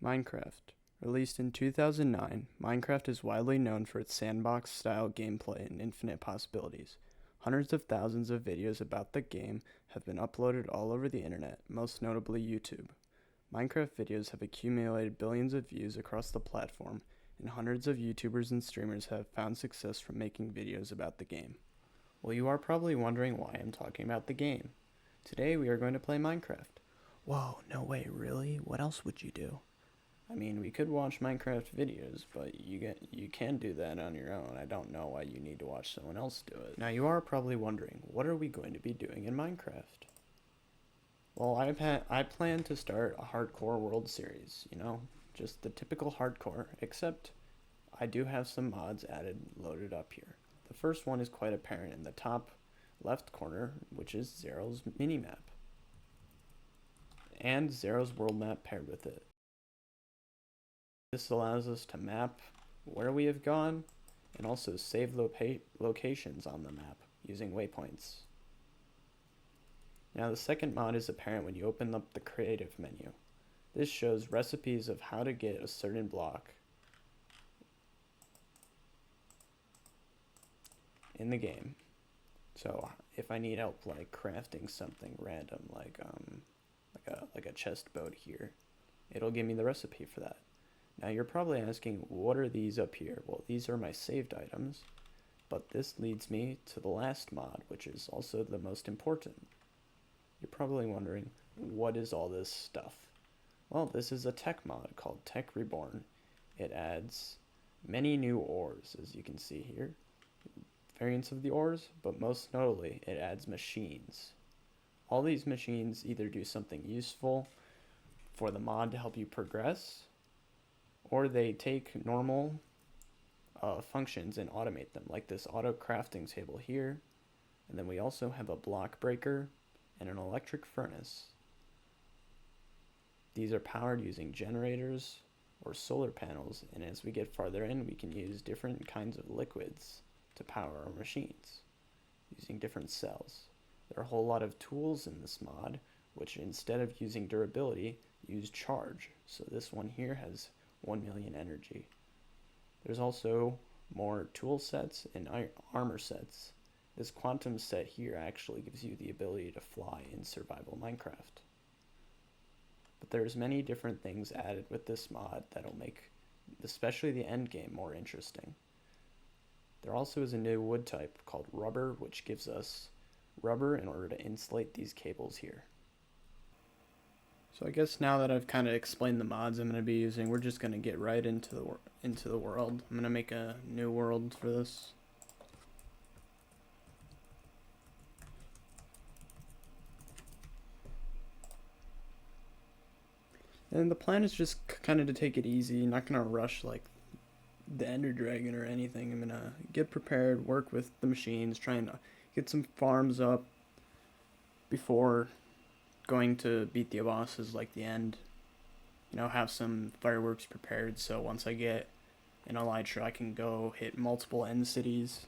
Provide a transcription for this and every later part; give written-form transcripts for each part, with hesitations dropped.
Minecraft. Released in 2009, Minecraft is widely known for its sandbox-style gameplay and infinite possibilities. Hundreds of thousands of videos about the game have been uploaded all over the internet, most notably YouTube. Minecraft videos have accumulated billions of views across the platform, and hundreds of YouTubers and streamers have found success from making videos about the game. Well, you are probably wondering why I'm talking about the game. Today we are going to play Minecraft. Whoa, no way, really? What else would you do? I mean, we could watch Minecraft videos, but you can do that on your own. I don't know why you need to watch someone else do it. Now, you are probably wondering, what are we going to be doing in Minecraft? Well, I plan to start a hardcore world series, just the typical hardcore, except I do have some mods loaded up here. The first one is quite apparent in the top left corner, which is Zero's minimap, and Zero's world map paired with it. This allows us to map where we have gone and also save locations on the map using waypoints. Now the second mod is apparent when you open up the creative menu. This shows recipes of how to get a certain block in the game. So if I need help like crafting something random like a chest boat here, it'll give me the recipe for that. Now you're probably asking, what are these up here? Well, these are my saved items, but this leads me to the last mod, which is also the most important. You're probably wondering, what is all this stuff? Well, this is a tech mod called Tech Reborn. It adds many new ores, as you can see here. Variants of the ores, but most notably, it adds machines. All these machines either do something useful for the mod to help you progress, or they take normal functions and automate them, like this auto crafting table here. And then we also have a block breaker and an electric furnace. These are powered using generators or solar panels, and as we get farther in, we can use different kinds of liquids to power our machines using different cells. There are a whole lot of tools in this mod, which instead of using durability, use charge. So this one here has 1 million energy. There's also more tool sets and armor sets. This quantum set here actually gives you the ability to fly in survival Minecraft. But there's many different things added with this mod that'll make especially the end game more interesting. There also is a new wood type called rubber, which gives us rubber in order to insulate these cables here. So I guess now that I've kind of explained the mods I'm going to be using, we're just going to get right into the world. I'm going to make a new world for this. And the plan is just kind of to take it easy, not going to rush like the Ender Dragon or anything. I'm going to get prepared, work with the machines, trying to get some farms up before going to beat the bosses like the end. Have some fireworks prepared so once I get an elytra I can go hit multiple end cities.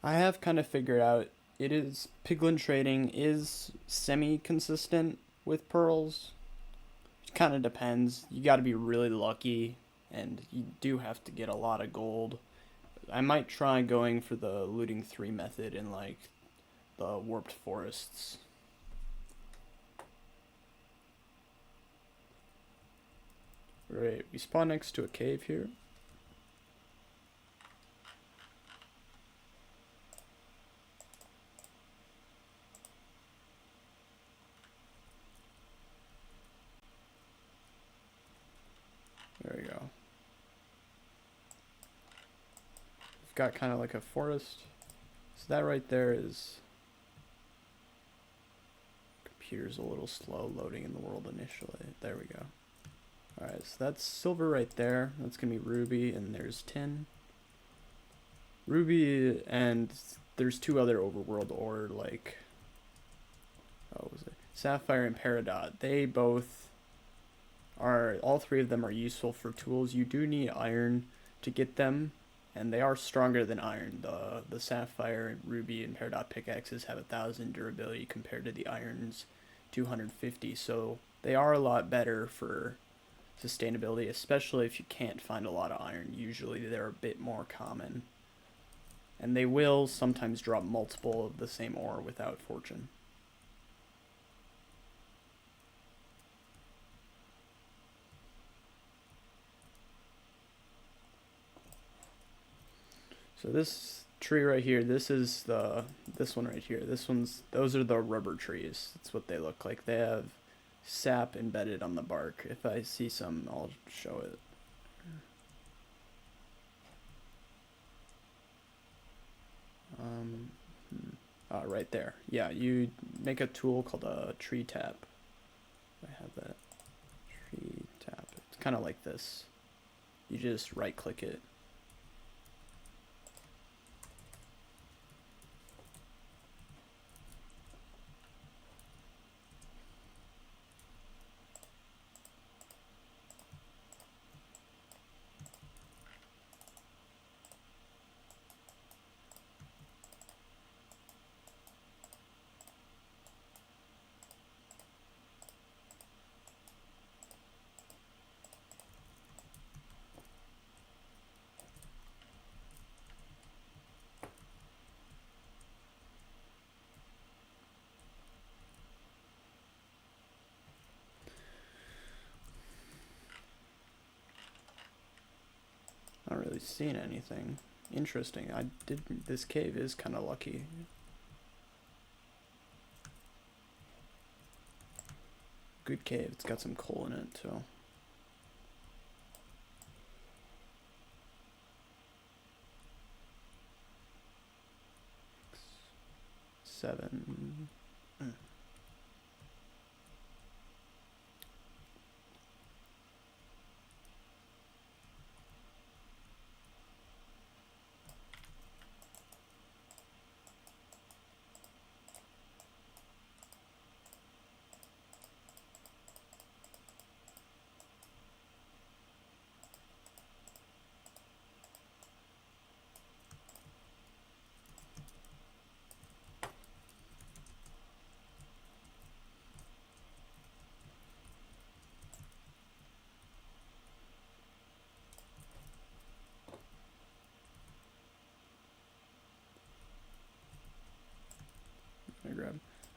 I have kind of figured out piglin trading is semi-consistent with pearls. It kind of depends. You got to be really lucky and you do have to get a lot of gold. I might try going for the looting 3 method in like the warped forests. Right, we spawn next to a cave here. There we go. We've got kind of like a forest. So that right there is... Computer's a little slow loading in the world initially. There we go. Alright, so that's silver right there. That's going to be ruby, and there's tin. Ruby, and there's 2 other overworld ore, like... What was it? Sapphire and Peridot. They both are... All 3 of them are useful for tools. You do need iron to get them, and they are stronger than iron. The Sapphire, Ruby, and Peridot pickaxes have 1,000 durability compared to the iron's 250, so they are a lot better for sustainability, especially if you can't find a lot of iron. Usually they're a bit more common. And they will sometimes drop multiple of the same ore without fortune. So this tree right here, this one right here. Those are the rubber trees. That's what they look like. They have sap embedded on the bark. If I see some, I'll show it. Right there. Yeah, you make a tool called a tree tap. I have that. Tree tap. It's kind of like this. You just right click it. Not really seeing anything interesting. This cave is kind of lucky. Good cave. It's got some coal in it too. Seven.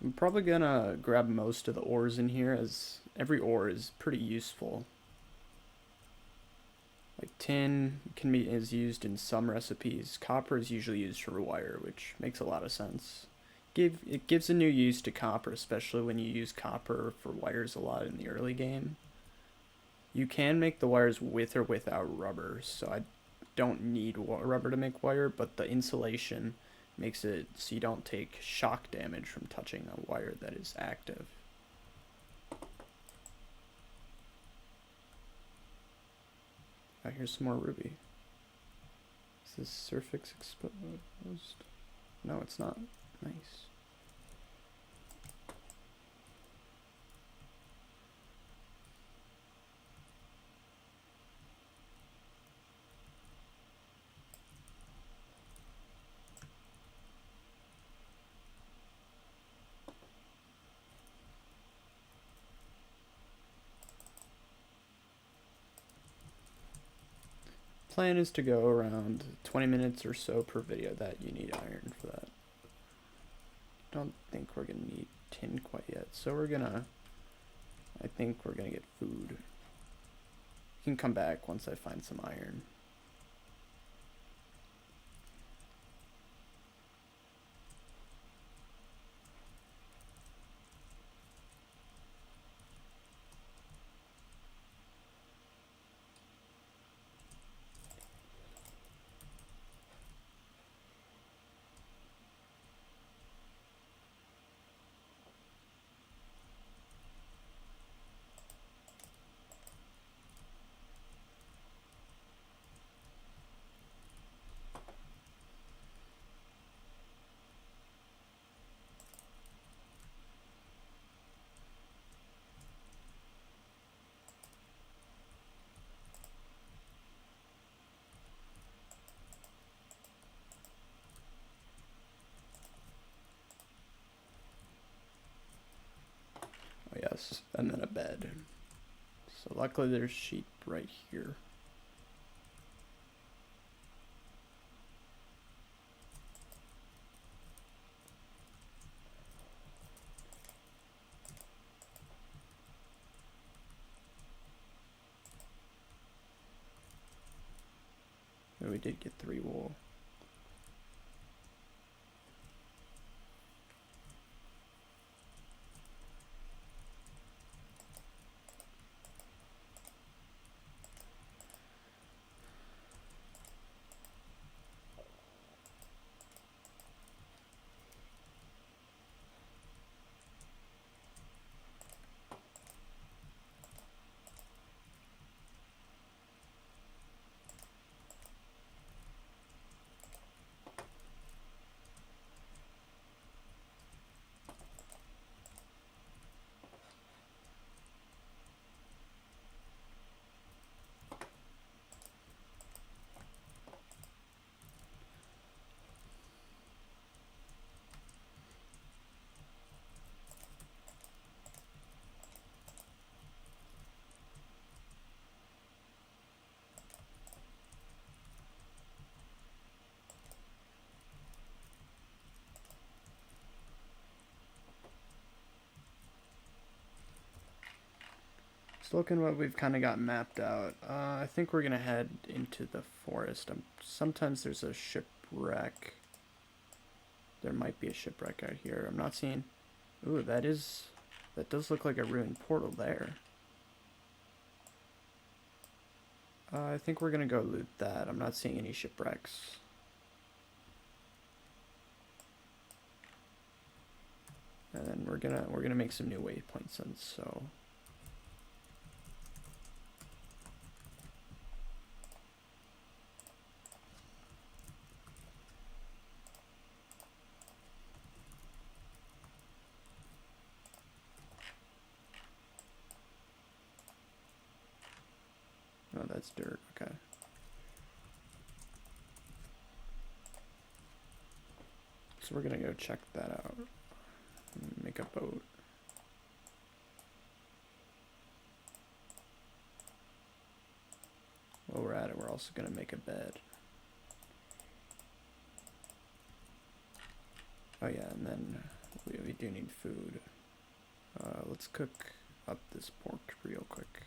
I'm probably gonna grab most of the ores in here, as every ore is pretty useful. Like tin is used in some recipes. Copper is usually used for wire, which makes a lot of sense. It gives a new use to copper, especially when you use copper for wires a lot in the early game. You can make the wires with or without rubber, so I don't need rubber to make wire, but the insulation makes it so you don't take shock damage from touching a wire that is active. Oh, here's some more ruby. Is this surface exposed? No, it's not. Nice. Plan is to go around 20 minutes or so per video. That you need iron for that. Don't think we're gonna need tin quite yet, so I think we're gonna get food. You can come back once I find some iron. Oh yes, and then a bed. So luckily there's sheep right here. Oh, we did get 3 wool. So looking what we've kind of got mapped out, I think we're gonna head into the forest. Sometimes there's a shipwreck. There might be a shipwreck out here. I'm not seeing. Ooh, that does look like a ruined portal there. I think we're gonna go loot that. I'm not seeing any shipwrecks. And then we're gonna make some new waypoints, and so. Oh, that's dirt. Okay. So we're gonna go check that out. Make a boat. While we're at it, we're also gonna make a bed. Oh yeah, and then we do need food. Let's cook up this pork real quick.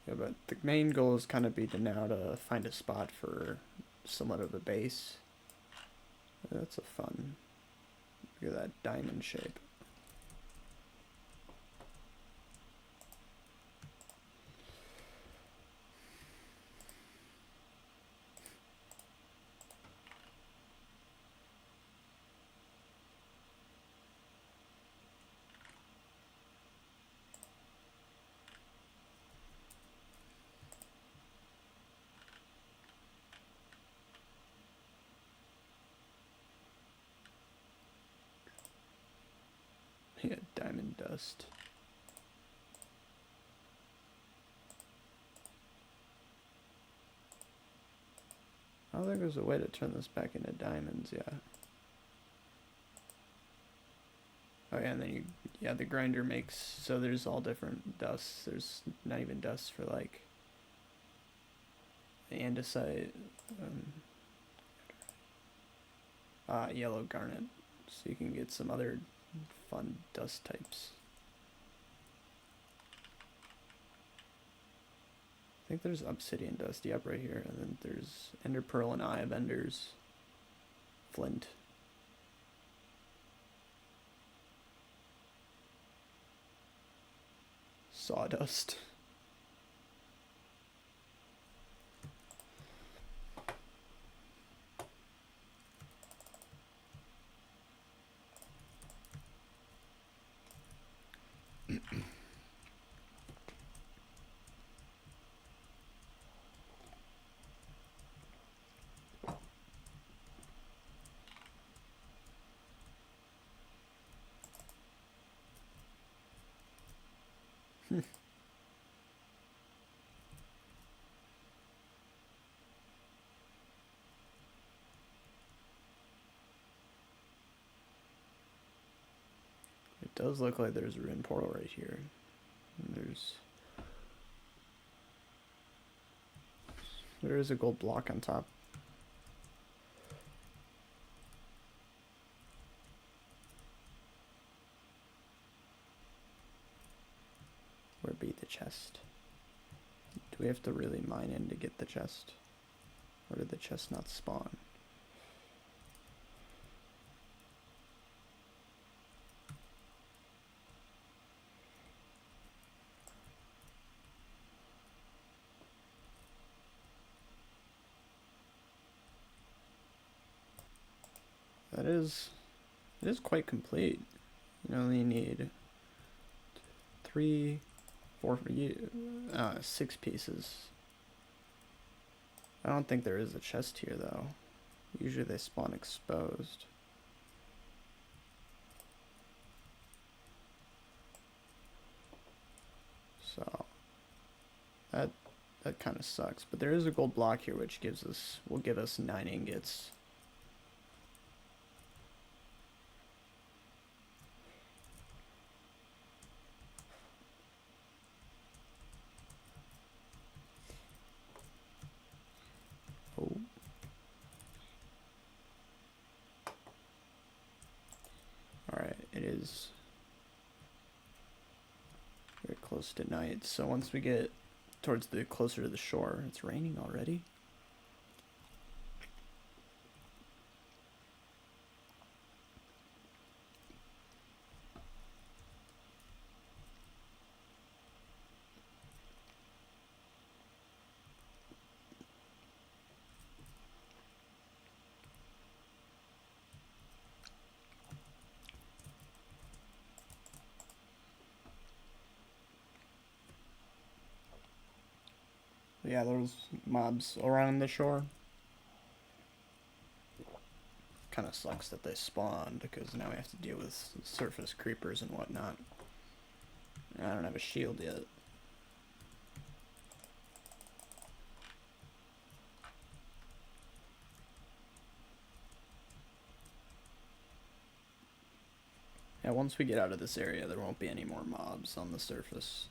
Yeah, but the main goal is kind of be to now to find a spot for somewhat of a base. That's a fun. Look at that diamond shape. Yeah, diamond dust. I don't think there's a way to turn this back into diamonds, yeah. Oh yeah, and then the grinder makes, so there's all different dusts. There's not even dust for like andesite, yellow garnet, so you can get some other fun dust types. I think there's obsidian dust, yep, right here, and then there's ender pearl and eye of enders, flint. Sawdust. does look like there's a ruined portal right here. And there is a gold block on top. Where be the chest? Do we have to really mine in to get the chest? Or did the chest not spawn? It is quite complete. You only need 6 pieces. I don't think there is a chest here though. Usually they spawn exposed. So that kind of sucks. But there is a gold block here which will give us 9 ingots. Oh. Alright, it is very close to night, so once we get towards the closer to the shore, it's raining already. Yeah, there's mobs around the shore. Kind of sucks that they spawned, because now we have to deal with surface creepers and whatnot. I don't have a shield yet. Yeah, once we get out of this area, there won't be any more mobs on the surface.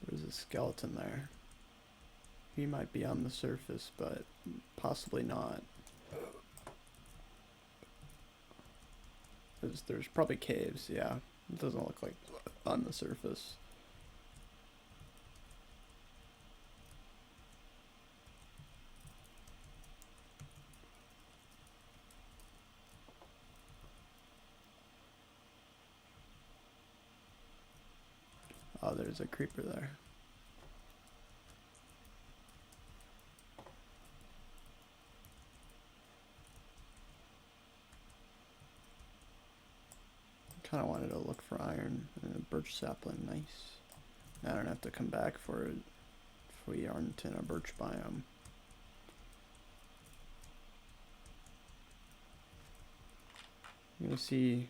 There's a skeleton there. He might be on the surface, but possibly not. There's probably caves, yeah. It doesn't look like on the surface. Oh, there's a creeper there. Kind of wanted to look for iron and a birch sapling. Nice. I don't have to come back for it if we aren't in a birch biome. You're gonna see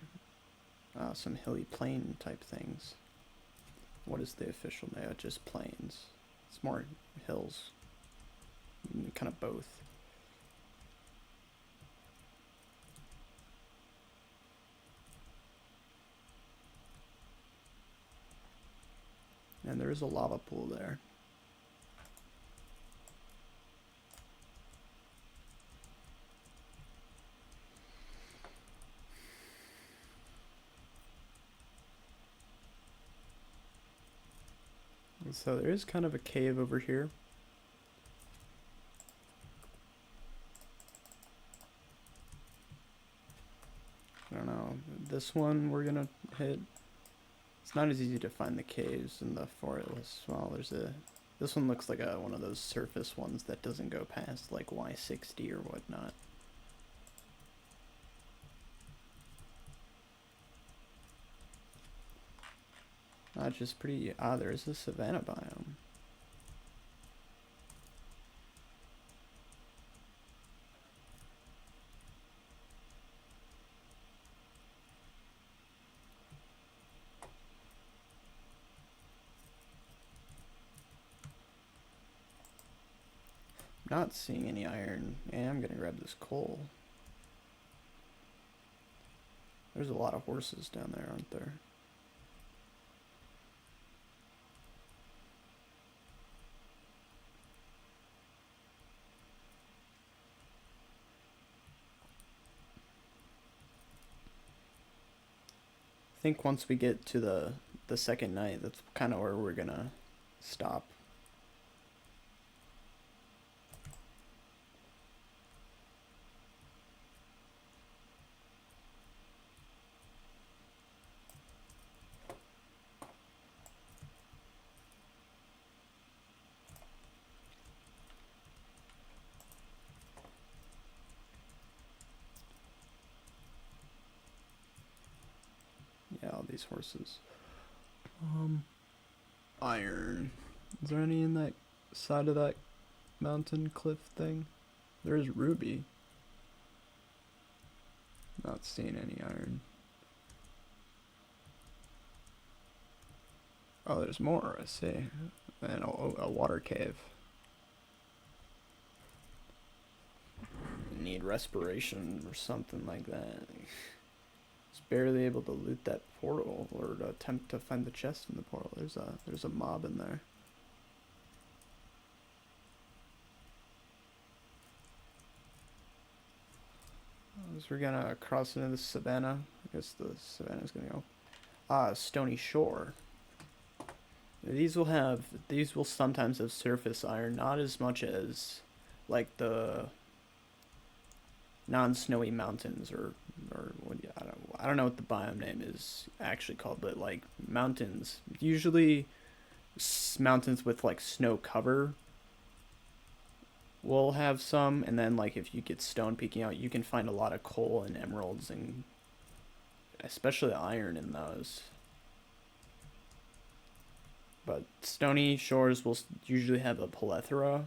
some hilly plain type things. What is the official name? Just plains. It's more hills. Kind of both. And there is a lava pool there. So there is kind of a cave over here. I don't know. This one we're gonna hit. It's not as easy to find the caves in the forest. Well, there's a This one looks like one of those surface ones that doesn't go past like Y60 or whatnot. Just pretty. There's a savanna biome. Not seeing any iron. And I'm gonna grab this coal. There's a lot of horses down there, aren't there? I think once we get to the second night, that's kind of where we're gonna stop. Yeah, all these horses. Iron. Is there any in that side of that mountain cliff thing? There's ruby. Not seeing any iron. Oh, there's more, I see. And a water cave. Need respiration or something like that. Just barely able to loot that portal or to attempt to find the chest in the portal. There's a mob in there. As we're gonna cross into the savannah. I guess the savannah's gonna go. Stony Shore. These will sometimes have surface iron, not as much as like the non-snowy mountains or what, I don't know what the biome name is actually called, but like mountains, usually mountains with like snow cover will have some, and then like if you get stone peeking out, you can find a lot of coal and emeralds and especially iron in those. But stony shores will usually have a plethora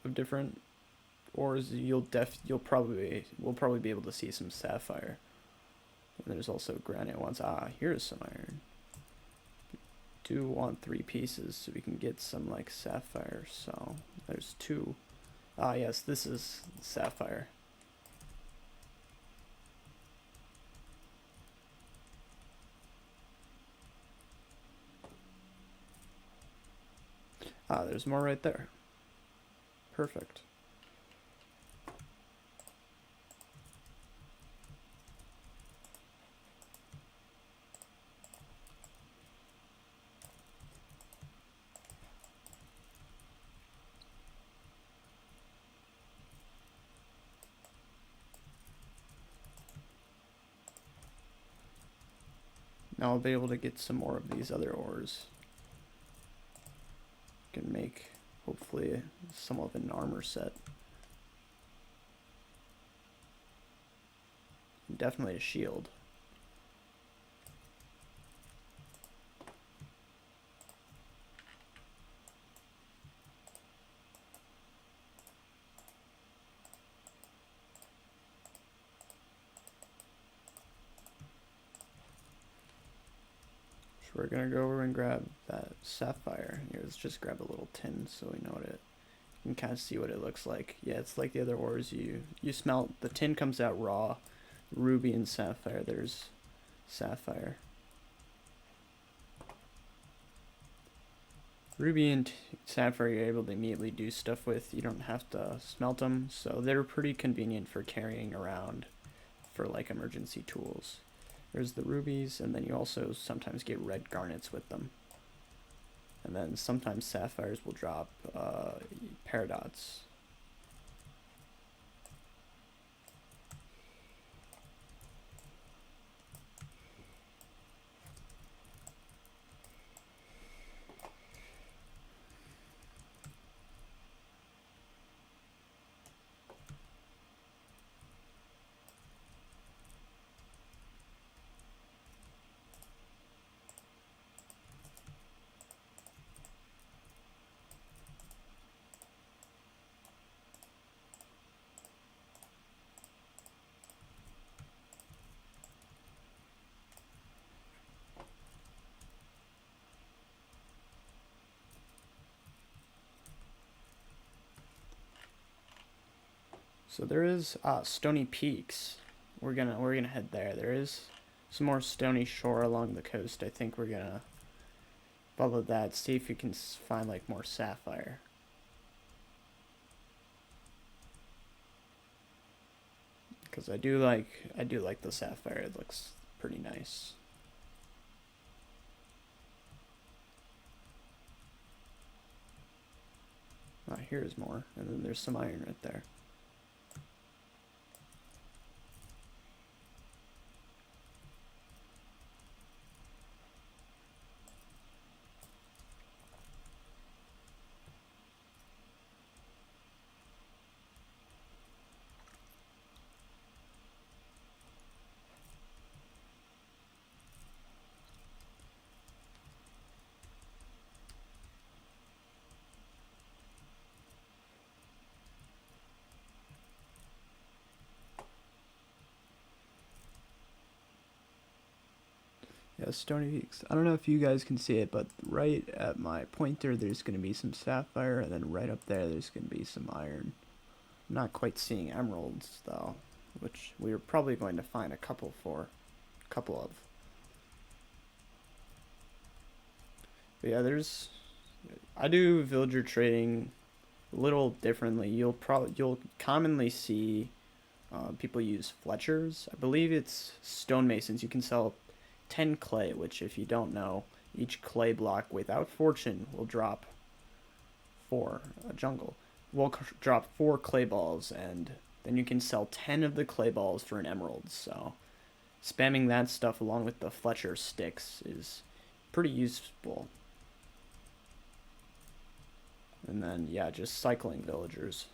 of different ores. We'll probably be able to see some sapphire. And there's also granite ones. Here's some iron. Do want 3 pieces so we can get some like sapphire. So there's 2. Yes, this is sapphire. There's more right there. Perfect. Now I'll be able to get some more of these other ores. Can make, hopefully, some of an armor set. Definitely a shield. We're gonna go over and grab that sapphire. Here, let's just grab a little tin so we know what you can kind of see what it looks like. Yeah, it's like the other ores you smelt. The tin comes out raw. Ruby and sapphire. There's sapphire. Ruby and sapphire you're able to immediately do stuff with. You don't have to smelt them, so they're pretty convenient for carrying around for like emergency tools. There's the rubies, and then you also sometimes get red garnets with them. And then sometimes sapphires will drop paradots. So there is Stony Peaks. We're gonna head there. There is some more stony shore along the coast. I think we're gonna follow that. See if we can find like more sapphire. Because I do like the sapphire. It looks pretty nice. Here's more, and then there's some iron right there. Yeah, Stony Peaks. I don't know if you guys can see it, but right at my pointer there's going to be some sapphire, and then right up there there's going to be some iron. I'm not quite seeing emeralds, though, which we were probably going to find a couple of. But yeah, I do villager trading a little differently. You'll commonly see people use Fletchers. I believe it's stonemasons. You can sell 10 clay, which if you don't know, each clay block without fortune will drop 4 jungle. Will drop 4 clay balls, and then you can sell 10 of the clay balls for an emerald. So spamming that stuff along with the Fletcher sticks is pretty useful. And then yeah, just cycling villagers.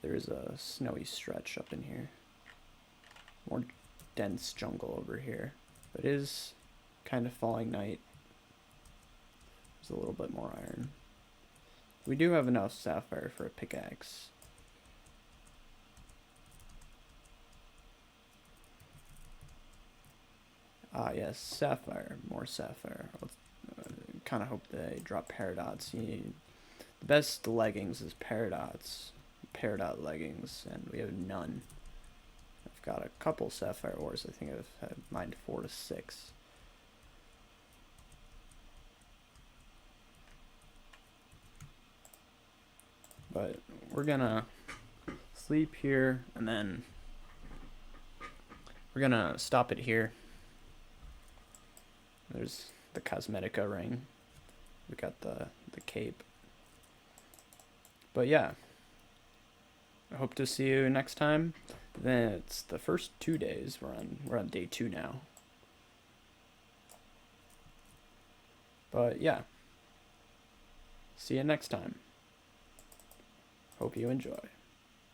There's a snowy stretch up in here. More dense jungle over here. But it is kind of falling night. There's a little bit more iron. We do have enough sapphire for a pickaxe. Ah yes, sapphire. More sapphire. Kind of hope they drop paradots. You need, the best leggings is paradots. Peridot leggings, and we have none. I've got a couple sapphire ores. I think I've had mined 4 to 6. But we're gonna sleep here, and then we're gonna stop it here. There's the Cosmetica ring. We got the cape. But yeah, I hope to see you next time. Then it's the first 2 days. We're on day 2 now. But yeah, see you next time. Hope you enjoy.